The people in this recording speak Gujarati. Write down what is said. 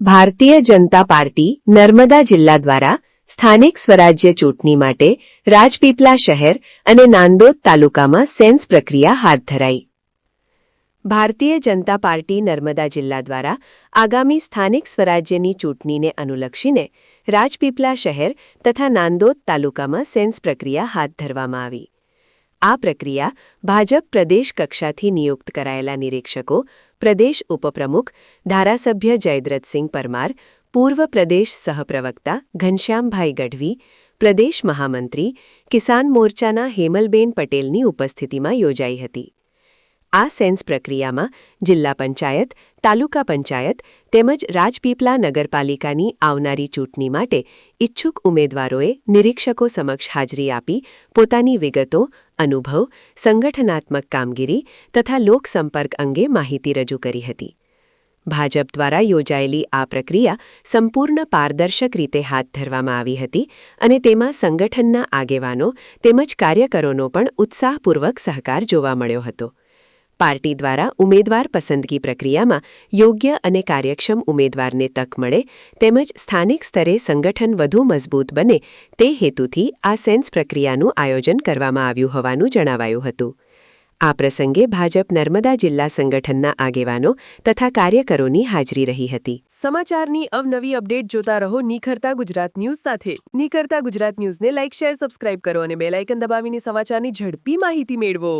ભારતીય જનતા પાર્ટી નર્મદા જિલ્લા દ્વારા સ્થાનિક સ્વરાજ્ય ચૂંટણી માટે રાજપીપળા શહેર અને નાંદોદ તાલુકામાં સેન્સ પ્રક્રિયા હાથ ધરાઈ। ભારતીય જનતા પાર્ટી નર્મદા જિલ્લા દ્વારા આગામી સ્થાનિક સ્વરાજ્યની ચૂંટણીને અનુલક્ષીને રાજપીપળા શહેર તથા નાંદોદ તાલુકામાં સેન્સ પ્રક્રિયા હાથ ધરવામાં આવી। આ પ્રક્રિયા ભાજપ પ્રદેશ કક્ષાથી નિયુક્ત કરાયેલા નિરીક્ષકો, પ્રદેશ ઉપપ્રમુખ ધારાસભ્ય જયદ્રથસિંહ પરમાર, પૂર્વ પ્રદેશ સહપ્રવક્તા ઘનશ્યામભાઈ ગઢવી, પ્રદેશ મહામંત્રી કિસાન મોરચાના હેમલબેન પટેલની ઉપસ્થિતિમાં યોજાઈ હતી। આ સેન્સ પ્રક્રિયામાં જિલ્લા પંચાયત, તાલુકા પંચાયત તેમજ રાજપીપળા નગરપાલિકાની આવનારી ચૂંટણી માટે ઇચ્છુક ઉમેદવારોએ નિરીક્ષકો સમક્ષ હાજરી આપી પોતાની વિગતો, અનુભવ, સંગઠનાત્મક કામગીરી તથા લોકસંપર્ક અંગે માહિતી રજૂ કરી હતી। ભાજપ દ્વારા યોજાયેલી આ પ્રક્રિયા સંપૂર્ણ પારદર્શક રીતે હાથ ધરવામાં આવી હતી અને તેમાં સંગઠનના આગેવાનો તેમજ કાર્યકરોનો પણ ઉત્સાહપૂર્વક સહકાર જોવા મળ્યો હતો। પાર્ટી દ્વારા ઉમેદવાર પસંદગી પ્રક્રિયામાં યોગ્ય અને કાર્યક્ષમ ઉમેદવારને તક મળે તેમજ સ્થાનિક સ્તરે સંગઠન વધુ મજબૂત બને તે હેતુથી આ સેન્સ પ્રક્રિયાનું આયોજન કરવામાં આવ્યું હોવાનું જણાવાયું હતું। આ પ્રસંગે ભાજપ નર્મદા જિલ્લા સંગઠનના આગેવાનો તથા કાર્યકરોની હાજરી રહી હતી। સમાચારની અવનવી અપડેટ જોતા રહો નિખરતા ગુજરાત ન્યૂઝ સાથે। નિખરતા ગુજરાત ન્યૂઝને લાઇક, શેર, સબસ્ક્રાઇબ કરો અને બેલ આઇકન દબાવીને સમાચારની ઝડપી માહિતી મેળવો।